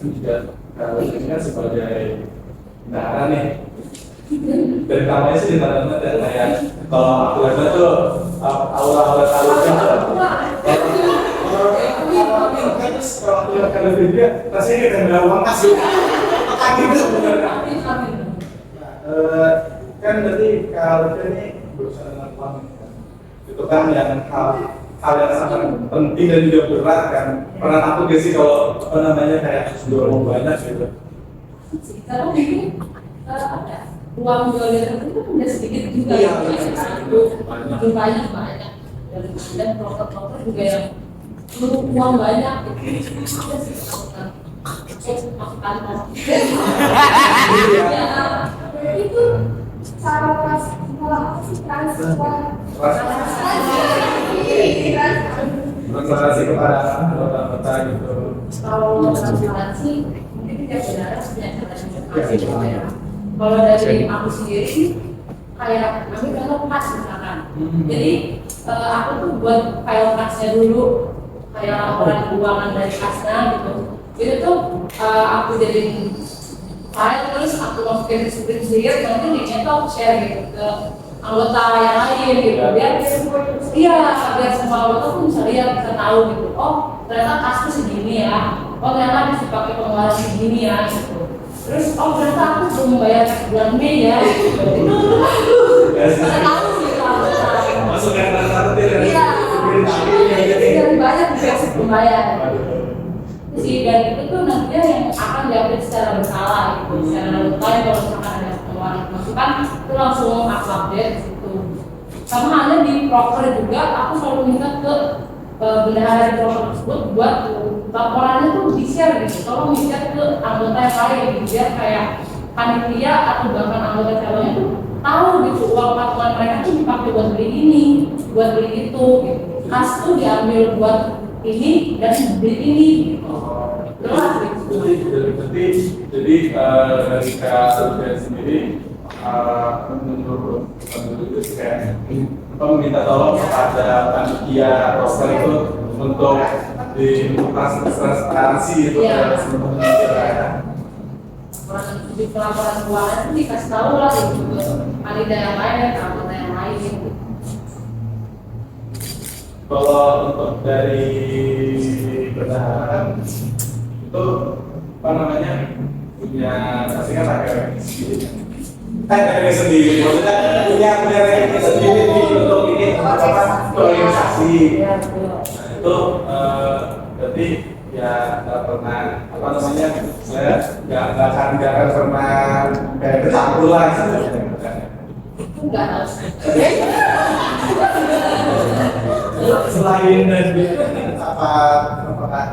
juga kalau ini kan sebagai bendahara nih. Dari kamarnya sih dimana-mana dan kayak kalau aku lihat tuh aura-aura talutnya kalau aku lihat kalau dia rasanya kayak tenda uang kasih kan gitu sebenarnya. Kan berarti kalau ini berusaha dengan uang itu kan yang hal yang sangat penting dan juga berat kan. Pernah takut gak sih kalau apa namanya kayak dorong banyak gitu? Kalau mungkin uang jualan itu udah sedikit juga Iya, banyak dan broker juga yang perlu uang banyak itu cara apa sih transparansi kepada anggota gitu. kalau transparansi mungkin tidak benar punya cara ya. Kalau dari aku sendiri sih kayak kami kalau kas misalkan, jadi aku tuh buat file kasnya dulu kayak laporan keuangan dari kasnya gitu. Itu tuh aku jadiin file terus aku masukin ke spreadsheet nanti dicetak share gitu ke anggota yang lain gitu biar biar semua anggota tuh bisa lihat bisa tahu gitu. Oh ternyata kasnya segini ya. Oh ternyata bisa pakai pengeluaran segini ya gitu. Terus, oh ternyata aku belum bayar bulan Mei ya. Itu pada tahu gitu. Masuk yang rata-rata ya? Iya. Dari banyak juga sebelum bayar. Sih dan itu tuh nantinya yang akan diambil secara berkala gitu. Secara rutin kalau misalkan ada pengeluaran masukan itu langsung aku update di situ. Sama halnya di broker juga, aku selalu minta ke bendahara di broker tersebut buat laporannya tuh di-share gitu, tolong di-share ke anggota yang lain gitu, biar kayak panitia atau bahkan anggota calonnya tuh tahu gitu uang patungan mereka tuh dipakai buat beli ini, buat beli itu gitu. Kas tuh diambil buat ini dan beli ini gitu. Jelas gitu. Jadi dari Kak sendiri menurut itu kayak meminta tolong kepada panitia roster itu untuk di transparansi itu ya sebenarnya di pelaporan keuangan itu dikasih tahu lah gitu panitia yang lain anggota yang lain. Kalau untuk dari berdasarkan itu apa namanya punya pastikan pakai sendiri sendiri maksudnya punya rekening sendiri untuk ini apa organisasi itu berarti ya nggak pernah apa namanya saya nggak akan pernah kayak kecampur lah Enggak harus. Selain dari apakah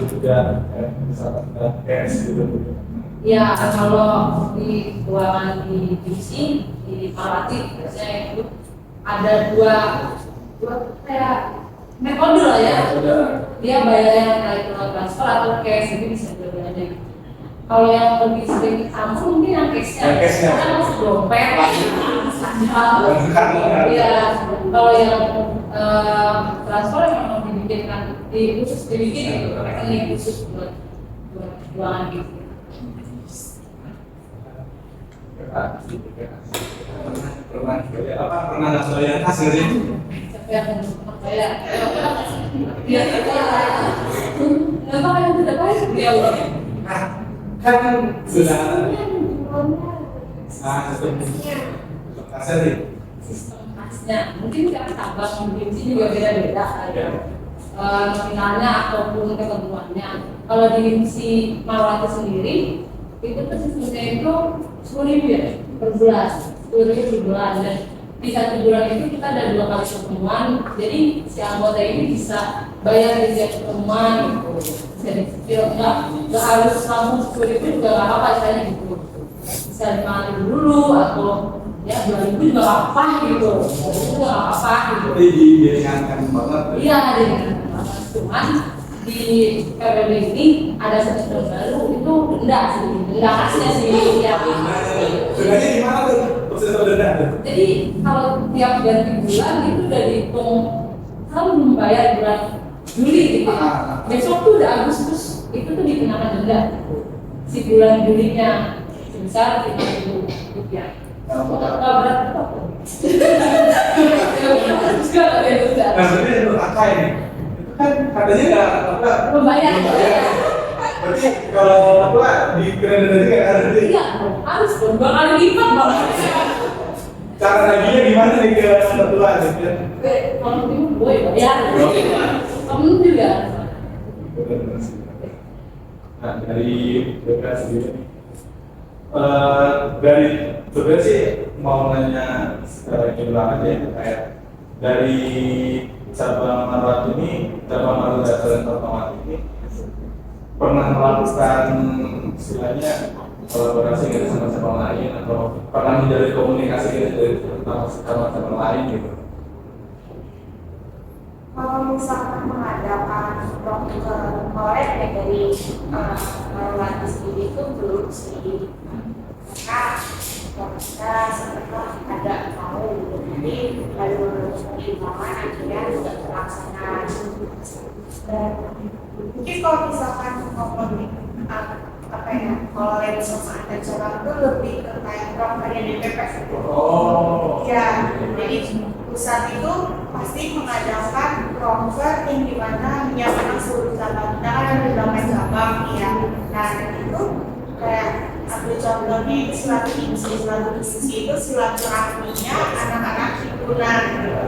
juga misalnya cash gitu? Ya kalau di keuangan di divisi di Parati biasanya itu ada dua kayak metode lah ya. Dia bayarnya lewat transfer atau cash, jadi bisa dua-duanya. Kalau yang lebih sering campur mungkin yang cashnya, kan masuk dompet. Iya. Kalau yang transfer memang dibikinkan khusus dibikin rekening khusus buat keuangan gitu. Pernah nggak bayar kas nggak sih? Yang saya kenapa yang tidak baik dia kan sudah sistem kasnya nih sistem kasnya mungkin karena cabang divisi juga beda-beda nominalnya ataupun ketentuannya. Kalau di divisi Marwati sendiri itu tuh sistemnya itu 10.000 ya per bulan, 10.000 per bulan dan di satu bulan itu kita ada 2 kali pertemuan, jadi si anggota ini bisa bayar di setiap pertemuan gitu. Jadi nggak harus langsung 10.000 juga nggak apa-apa misalnya gitu. Bisa 5.000 dulu atau ya 2.000 juga nggak apa gitu. Itu nggak apa gitu. Jadi diringankan banget. Iya diringankan banget. Cuman di periode ini ada sistem baru itu denda sih, denda khasnya sih ya. Dendanya di mana tuh? Proses denda tuh? Jadi kalau tiap ganti bulan itu udah dihitung kalau membayar bulan Juli gitu. Besok tuh udah Agustus itu tuh dikenakan denda si bulan Julinya sebesar 5.000 rupiah. Kalau berat apa? Juga nggak ada denda. Nah sebenarnya itu apa ini? Itu kan katanya nggak apa? Membayar. Berarti kalau apa dikira denda juga kan? Iya, harus dong. 2 kali lipat malah. Cara naginya gimana nih ke mertua gitu? Kalau itu gue bayar. Kamu juga. Nah dari BPS sendiri, dari sebenarnya sih mau nanya secara kebetulan aja ya, kayak dari cabang Marat ini, cabang Marat Data dan Otomat ini pernah melakukan istilahnya kolaborasi gitu sama cabang lain atau pernah menjalin komunikasi gitu dari sama cabang lain gitu? Kalau misalkan mengadakan collab ya dari Marwati sendiri itu belum sih, karena kita setelah ada tahu jadi baru pertimbangan akhirnya tidak terlaksana. Dan mungkin kalau misalkan ngomongin apa ya, kalau yang sama ada cabang itu lebih ke kayak program dari DPP. Oh. Ya, jadi pusat itu pasti mengadakan proker yang dimana menyatakan seluruh cabang. Kita kan ada 8 cabang ya. Nah itu kayak ambil contohnya itu silaturahmi itu silaturahminya anak-anak himpunan gitu.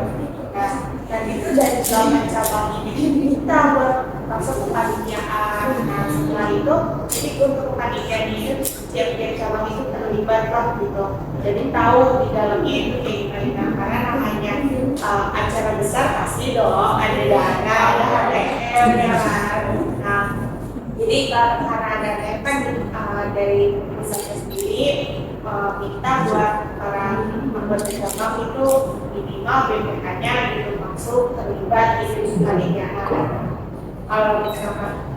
Nah, dan itu dari 8 cabang ini kita buat masuk ke panitiaan. Nah setelah itu jadi untuk panitiaan itu tiap-tiap cabang itu terlibat lah gitu. Jadi tahu di dalamnya itu kayak gimana, karena namanya acara besar pasti dong ada dana, ada HTM ya kan. Nah jadi karena ada HTM dari pusatnya sendiri, kita buat para anggota cabang itu minimal BPK-nya gitu masuk terlibat di panitiaan. Kalau misalkan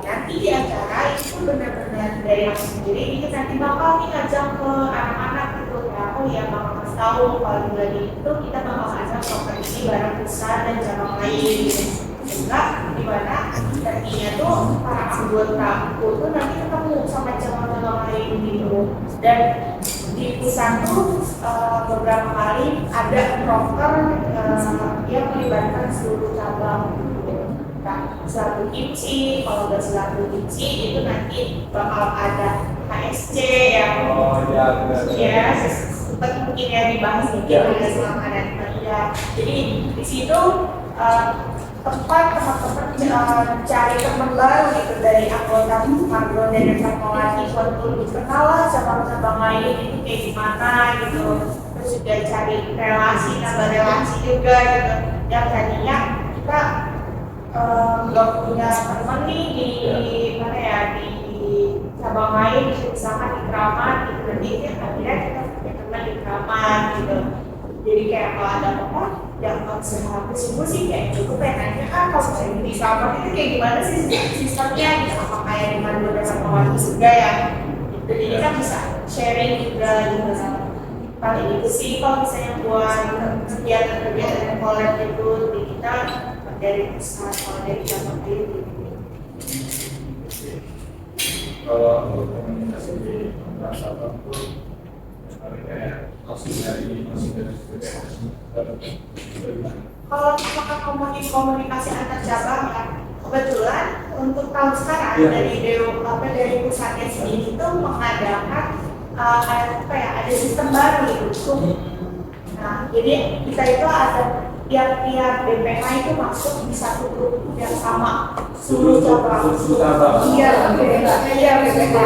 nanti di acara itu benar-benar dari aku sendiri ini nanti bakal nih ngajak ke anak-anak gitu ya, oh ya bakal kasih tahu kalau di bulan itu kita bakal ngajak kompetisi bareng pusat dan cabang lain gitu. Sehingga di mana nantinya tuh para anggota tuh nanti ketemu sama cabang-cabang lain gitu. Dan di pusat tuh beberapa kali ada proker yang melibatkan seluruh cabang. Selaku kimchi, kalau nggak selaku kimchi itu nanti bakal ada HSC yang sempat mungkin ya dibahas ada selama dan ya. Jadi di situ tempat teman-teman cari teman baru gitu dari anggota Margo dan Sarmawati untuk dikenal lah cabang-cabang lain itu kayak gimana gitu. Terus juga cari relasi, nambah relasi juga gitu. Yang tadinya kita nggak punya teman nih di mana ya, di cabang lain misalkan di Kramat gitu, nanti akhirnya kita punya teman di Kramat gitu. Jadi kayak kalau ada apa yang sehabis itu sih kayak cukup nanya kalau saya di Kramat itu kayak gimana sih sistemnya gitu, apa kayak di mana ada sama juga ya gitu. Jadi kita bisa sharing juga gitu. Paling itu sih kalau misalnya buat kegiatan-kegiatan yang collab itu di kita dari pusat atau dari cabang ini. Kalau untuk komunikasi di antar cabang itu kayak masih dari kalau misalkan komunikasi antar cabang ya, kebetulan untuk tahun sekarang dari pusatnya sendiri itu mengadakan ada sistem baru gitu. Nah, jadi kita itu ada tiap BPH itu masuk di satu grup yang sama seluruh cabang. Iya, BPH.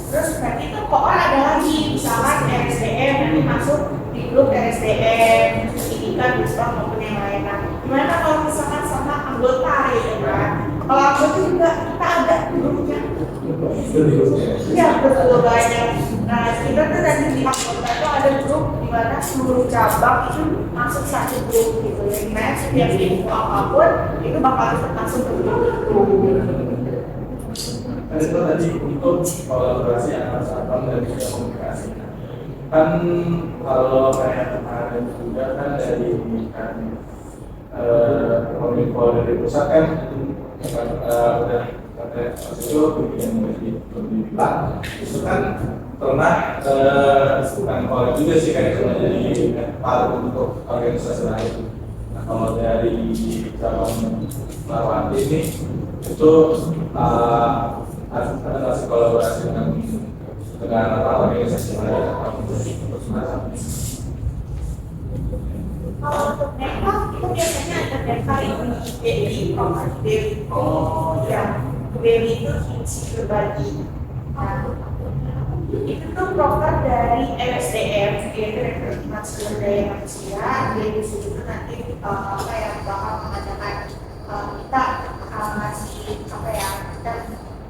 Terus nanti itu kok ada lagi misalkan RSDM nanti masuk di grup RSDM, pendidikan, bisnis maupun yang lain. Nah, gimana kalau misalkan sama anggota gitu kan? Kalau anggota juga kita ada grupnya. Iya, betul banyak. Nah, kita tuh nanti di anggota itu ada grup di mana seluruh cabang itu masuk satu grup gitu. Jadi mana setiap info apapun itu bakal masuk ke grup. Itu tadi untuk kolaborasi antar cabang dan juga komunikasi. Kan kalau kayak kemarin juga kan dari Kominfo dari pusat kan udah waktu itu bikin pendidikan itu kan pernah bukan kolek juga sih kayak cuma jadi paru untuk organisasi lain. Nah kalau dari cabang Marwati ini itu ada nggak sih kolaborasi dengan organisasi lain untuk semacam ini? Kalau untuk mental itu biasanya ada mental yang di properti ya, BEWI itu fungsi berbagi. Nah, itu tuh program dari MSDM, yaitu rekrutmen sumber daya manusia. Di situ nanti bakal mengadakan kita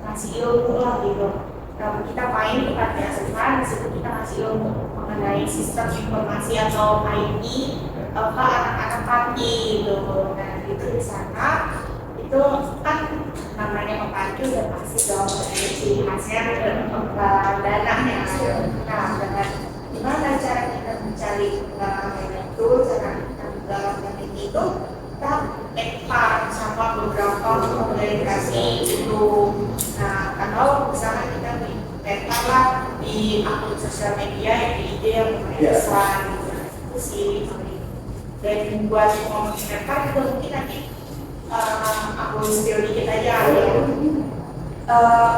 ngasih ilmu lah gitu. Kita main ke panti asuhan, di situ kita ngasih ilmu mengenai sistem informasi atau IT ke anak-anak panti gitu. Nah itu di sana itu kan namanya panti udah pasti dong dari ciri khasnya dananya. Nah dengan gimana cara kita mencari dana itu, cara kita menggalang dana itu kita ekspor sama beberapa organisasi itu. Nah kalau misalnya kita ekspor lah di akun sosial media yang di IG yang besar itu sih. Dan buat ngomongin ekspor juga mungkin nanti aku spill dikit aja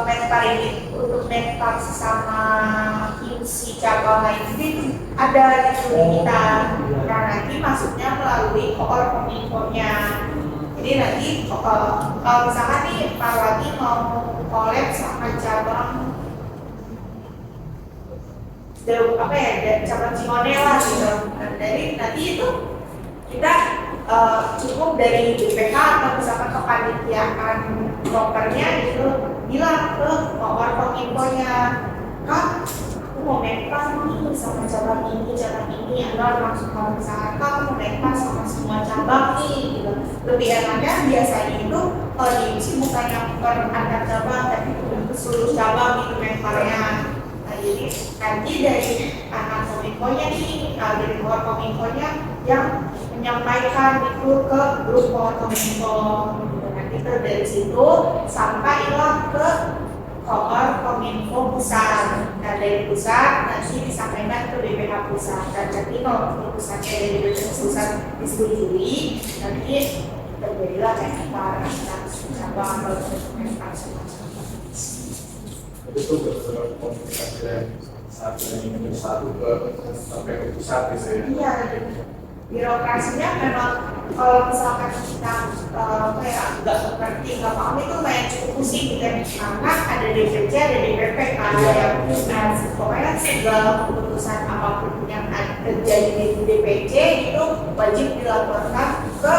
mentor ini untuk mentor sesama si cabang lain itu ada di kita. Nah nanti masuknya melalui kominfonya. Jadi nanti kalau misalkan nih Marwati mau collab sama cabang cabang Cimone lah gitu. Nah, dari nanti itu kita cukup dari BPK atau misalkan kepanitiaan brokernya gitu bilang ke kominfonya, kan aku mau mentor nih sama cabang ini atau langsung kalau misalkan kamu mau mentor sama semua cabang nih gitu. Lebih enaknya biasanya itu diisi bukannya per antar cabang tapi ke seluruh cabang itu mentornya. Nah jadi nanti dari anak kominfonya nih, dari luar kominfonya yang menyampaikan itu ke grup kominfo. Nanti dari situ sampailah ke kominfo pusat. Nah dari pusat nanti disampaikan ke BPH pusat. Dan nanti kalau pusatnya dari BPH pusat disetujui, nanti terjadilah mentor cabang atau mentor semacam. Itu betul-betul komunikasi dari satu ke sampai ke pusat gitu ya. Iya, birokrasinya memang kalau misalkan kita nggak ngerti, nggak paham itu kayak cukup pusing gitu ya. Karena ada DPC, ada DPP kan yang pokoknya segala keputusan apapun yang terjadi di DPC itu wajib dilaporkan ke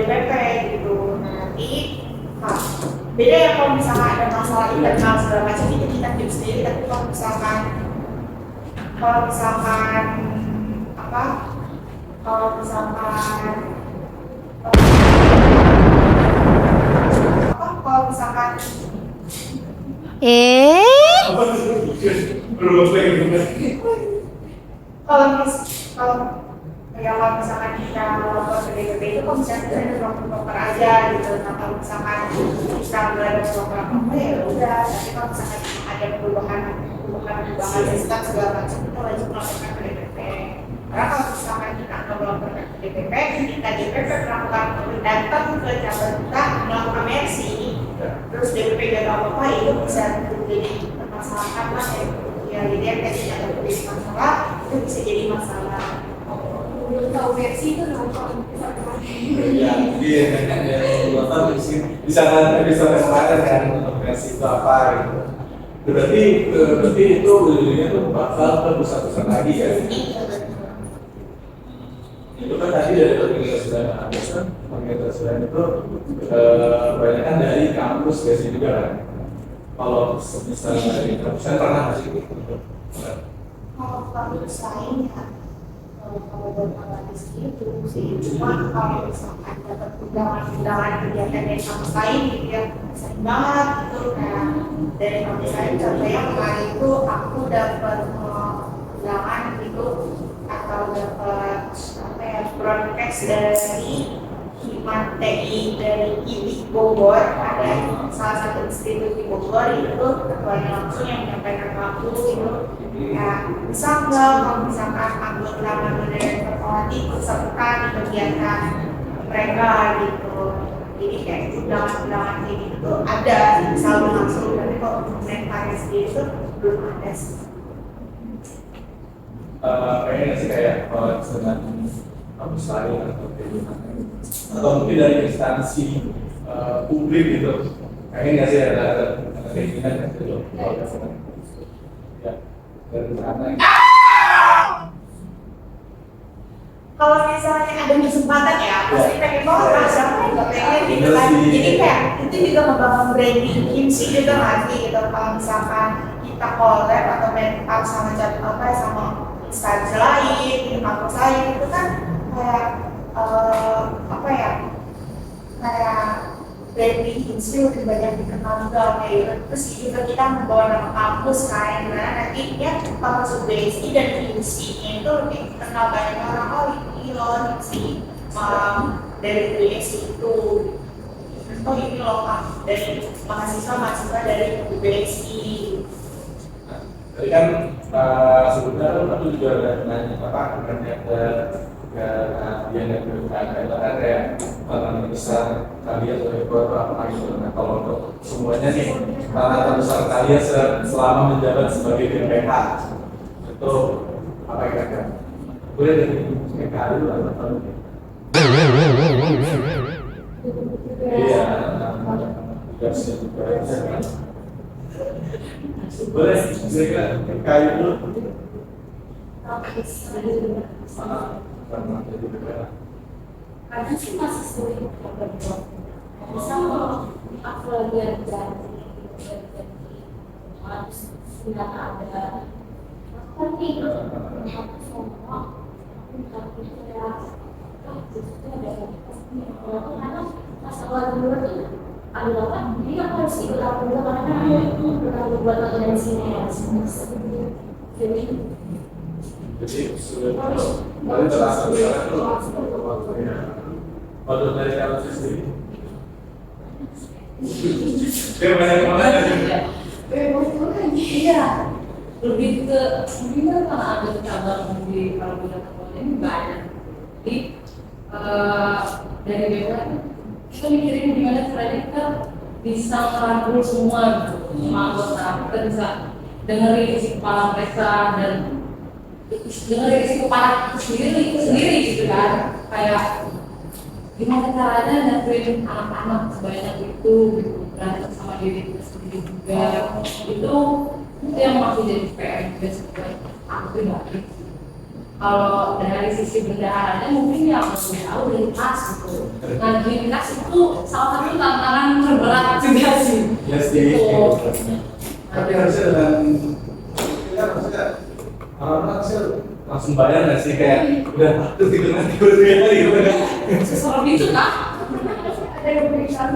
DPP gitu. Nanti beda ya kalau misalkan ada masalah internal segala macam itu kita tim sendiri. Tapi kalau misalkan kalau misalkan kita lapor ke DPP itu kalau misalkan kita ada dokter aja gitu. Nah kalau misalkan kita nggak ada dokter apa ya udah. Tapi kalau misalkan ada perubahan sistem segala macam kita wajib melaporkan ke DPP. Karena kalau misalkan kita nggak melaporkan ke DPP, kita DPP melakukan datang ke cabang kita melakukan mercy, terus DPP gak tahu apa itu bisa menjadi permasalahan lah ya. Jadi yang tidak terjadi masalah itu bisa jadi masalah. Tahu mercy itu nongkrong Ya, mungkin bisa kemarin kan untuk versi itu apa gitu. Berarti itu ujungnya tuh bakal ke pusat-pusat lagi ya. Itu kan tadi dari organisasi lain kan, organisasi lain itu banyak kan dari kampus biasanya juga kan. Kalau misalnya dari kampus saya pernah masih kalau kampus lain ya. Kalau berpengalaman itu sih, cuma kalau misalkan dapat undangan kegiatan dari kampus lain gitu ya sering banget gitu. Nah dari kampus lain contohnya kemarin itu aku dapat undangan gitu atau dapat broadcast dari Himat TI dari IBI Bogor, ada salah satu institut di Bogor itu ketuanya langsung yang menyampaikan ke aku gitu, ya bisa nggak kalau misalkan anggota dari Fatmawati ikut serta di kegiatan mereka gitu. Jadi kayak undangan-undangan kayak gitu tuh ada selalu langsung, tapi kalau untuk karya sendiri tuh belum ada sih. Kayaknya sih kayak kalau dengan kampus lain atau kayak gimana, atau mungkin dari instansi publik gitu, kayaknya nggak sih ada keinginan gitu. Ya, dari sana. Kalau misalnya ada kesempatan ya, pasti pengen banget, siapa yang nggak pengen gitu kan. Jadi kayak itu juga ngebangun branding kimchi juga nggak sih gitu. Kalau misalkan kita collab atau make up sama sama instansi lain, di kampus lain itu kan kayak kayak branding kimchi lebih banyak dikenal juga kayak gitu. Terus juga kita membawa nama kampus kayak gimana nanti ya kalau masuk BSI dan kimchi-nya itu lebih dikenal banyak orang, oh ini loh kimchi dari BSI itu, oh ini loh dari mahasiswa dari BSI. Tadi kan sebetulnya aku juga ada nanya terkait ke dia dan kedudukan itu kan kayak tantangan besar kalian sebagai apa gitu. Nah kalau untuk semuanya nih tantangan besar kalian selama menjabat sebagai DPH itu apa kira-kira? Boleh dari PKH dulu atau iya, tugasnya juga boleh kira-kira PKH dulu. Kadang sih masih sulit berbuat. Misal aku lagi ada janji, harus tidak ada. Tapi aku semua aku nggak bisa. Justru ada karena masalah dulu tuh adalah kan, jadi aku harus ikut aku juga karena aku pernah berbuat organisasi ya. Jadi sudah terasa waktu dari kalau sendiri. Dia banyak banget. Iya, lebih ke mungkin karena ada cabang di kalau udah keluar ini banyak. Jadi dari BPH kita mikirin gimana caranya kita bisa merangkul semua anggota, kita bisa dengerin isi kepala mereka dan dengerin isi kepala sendiri gitu kan, kayak gimana caranya nyakuin anak-anak sebanyak itu gitu, berantem sama diri kita sendiri juga, itu yang masih jadi PR juga sebagai aku pribadi. Kalau dari sisi bendaharanya mungkin ya lebih jauh dari kelas gitu. Nah di kelas itu salah satu tantangan terberat juga sih. Ya sih. Tapi harusnya dengan kita harusnya orang-orang sih langsung bayar nggak sih kayak udah terus gitu nanti gitu kan? Sesuatu itu kah? Ada yang berikan?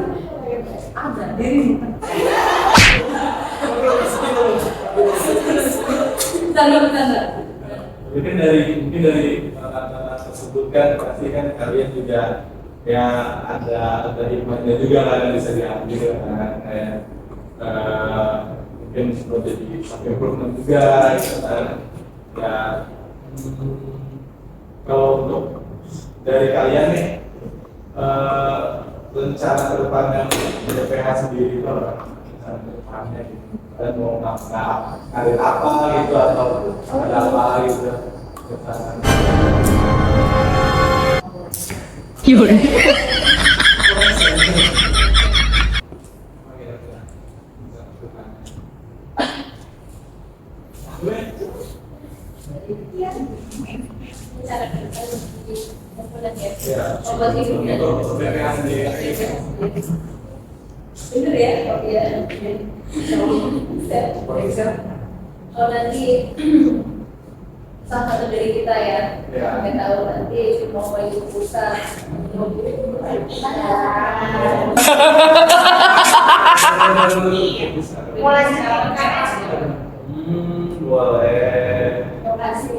Ada. Jadi bercanda. Mungkin dari kata-kata tersebut kan pasti kan kalian juga ya ada hikmahnya juga lah yang bisa diambil kan, kayak mungkin sudah jadi improvement juga gitu kan ya. Kalau untuk dari kalian nih rencana kedepannya DPH sendiri itu apa? Rencana kedepannya gitu. Kalian mau ngalir apa gitu atau ada apa gitu? Yun. Bener ya, kalau nanti salah satu dari kita ya, nggak tahu nanti mau maju pusat, Mulai sekarang boleh. terima kasih.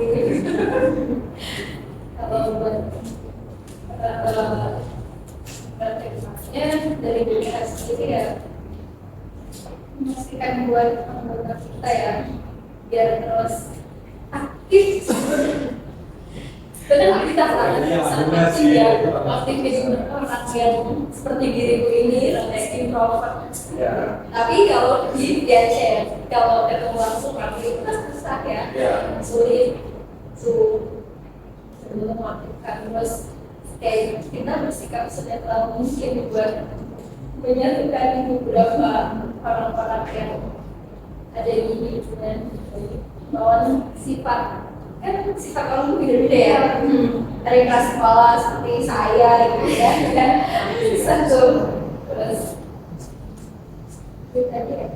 Kalau buat Prakteknya dari BPH sendiri ya memastikan buat anggota kita ya biar terus aktif. Benar kita sangat aktif ya, aktif jadi orang yang seperti diriku ini, rendah introvert. Tapi kalau di chat, kalau ketemu langsung aku itu kan susah ya, sulit, sebelum melakukan terus kayak kita bersikap senetral mungkin buat menyatukan beberapa orang-orang yang ada di lingkungan lawan sifat orang itu beda-beda ya. Dari kelas sekolah seperti saya gitu ya kan satu terus itu aja ya.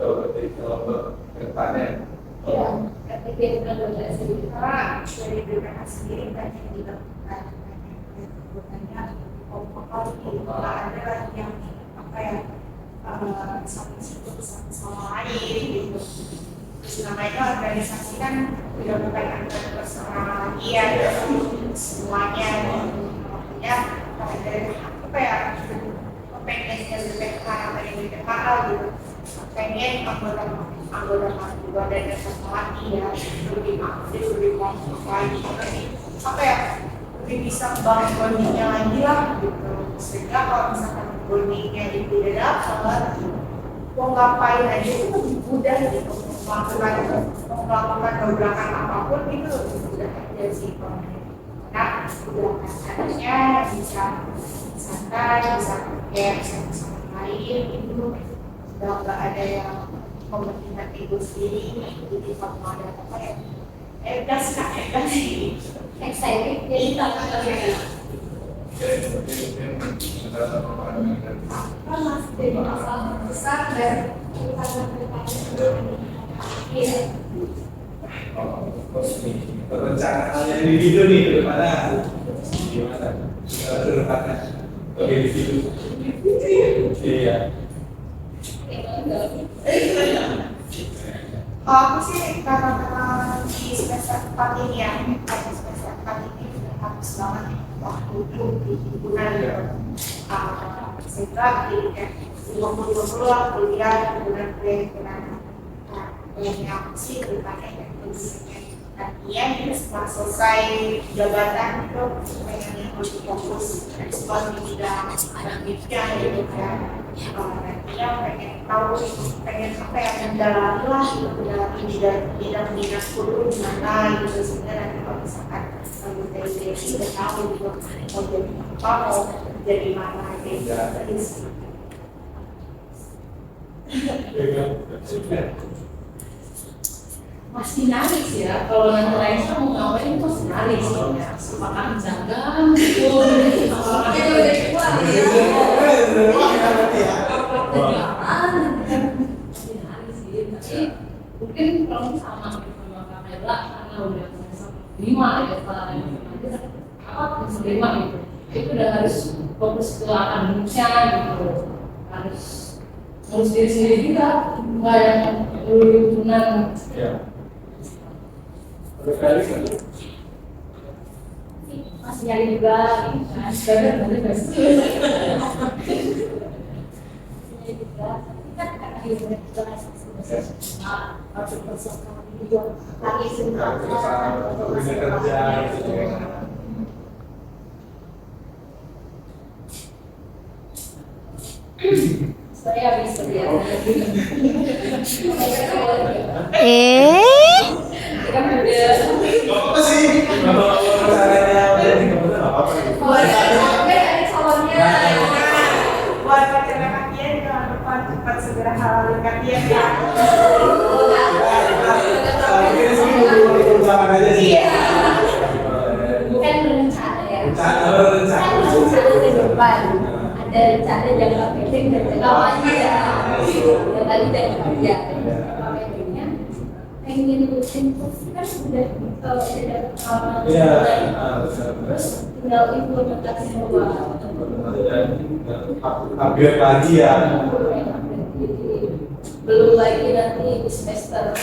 Kalau ke depannya Ya, ketika kita belajar sendiri dari BPH sendiri kan yang dilakukan bukannya ada yang apa ya sama lain gitu. Namanya organisasi kan tidak bukan antara personal ya semuanya makanya dari apa ya pengennya BPH dari BPH gitu pengen anggota dan lagi ya lebih aktif lebih kompak lagi apa ya lebih bisa bangun bondingnya lagi lah gitu sehingga kalau misalkan bondingnya itu tidak dapat mau ngapain aja itu lebih mudah gitu melakukan gebrakan apapun itu lebih mudah aja sih karena udah harusnya bisa santai bisa care sama lain itu udah nggak ada yang mementingkan ego sendiri jadi kalau ada apa ya gas sih excited jadi takut lagi. Mas jadi masalah besar dan kita perencanaannya di video nih gimana ke depannya oke di video iya. Aku sih karena di semester 4 ini ya, karena semester 4 ini sudah habis banget waktu itu di himpunan sehingga di 2020 lah kuliah himpunan pendidikan yang aku sih berbagai ya setelah selesai jabatan itu pengen lebih fokus ekspor di bidang pendidikan gitu kan nantinya pengen tahu pengen apa yang mendalami lah dalam bidang kuliah di mana gitu sehingga nanti kalau misalkan dari sudah tahu gitu mau jadi apa mau jadi mana gitu masih narik ya kalau nanti Raisa mau ngapain pasti narik ya makan jangan pun itu udah keluar ya masih narik sih tapi mungkin kalau sama Kamela karena udah sampai 5 ya setelah nanti apa lima gitu itu udah harus fokus ke akademiknya gitu harus ngurus diri sendiri juga nggak yang himpunan masih nyari juga kan sebenarnya harus persiapkan video lagi saya habis kerja kan udah apa sih kalau caranya udah di apa ada salonnya buat pacarnya kakian jangan lupa cepat segera halalin kakian ya mungkin sih mau ikut aja sih bukan rencana ya rencana ke depan ada rencana jangka pendek dan jangka panjang yang tadi jangka panjang pengen bikin kursi kan sudah dapat pengalaman terus tinggal implementasi semua upgrade lagi ya belum lagi nanti di semester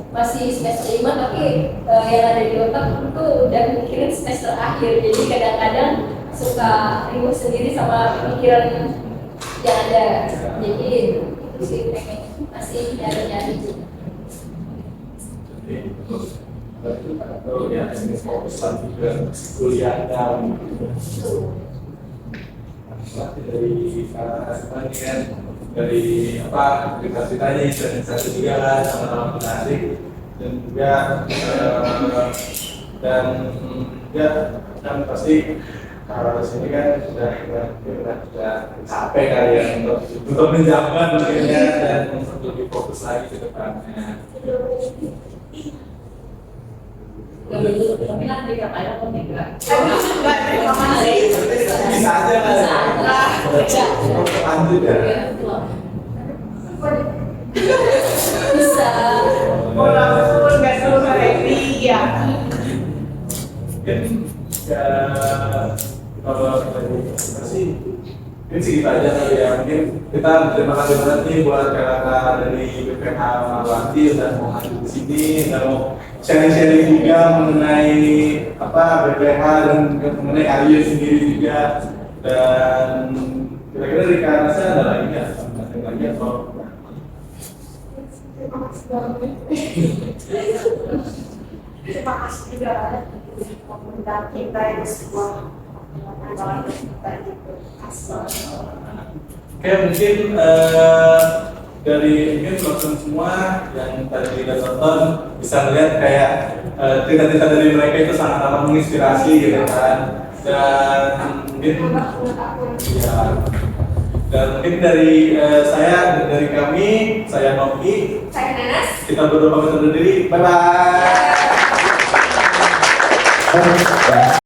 masih semester 5 tapi yang ada di otak itu udah mikirin semester akhir jadi kadang-kadang suka ribut sendiri sama pikiran yang ada. Jadi itu sih pengen masih nyari-nyari juga. Jadi ya ini fokusan juga kuliah dan dari kan dari apa cita-citanya inspirasi juga kan sama-sama menarik dan juga dan ya kan pasti kalau di sini kan sudah capek kali ya untuk menjabat mungkin ya dan untuk lebih fokus lagi ke depannya. Tapi nanti katanya kok tidak. Enggak, terima kasih. Bisa aja kan? Bisa. Lanjut ya. Bisa. Walaupun nggak selalu ready ya. Mungkin ya kalau kita sih mungkin sih kita aja kali ya. Mungkin kita terima kasih banget nih buat kakak dari BPH Marwanti udah mau hadir di sini dan mau sharing-sharing juga mengenai apa BPH dan mengenai Arya sendiri juga. Dan kira-kira di kanasnya ada lagi nggak? Ada lagi atau? Terima kasih banget. Terima kasih juga mengundang kita di sebuah pertemuan kita gitu. Oke, mungkin dari mungkin teman semua yang tadi kita tonton bisa melihat kayak cerita-cerita dari mereka itu sangat amat menginspirasi gitu kan. Dan mungkin ya dan mungkin dari dari kami, saya Novi, Saya Nanas. kita berdua pamit undur diri. Bye bye.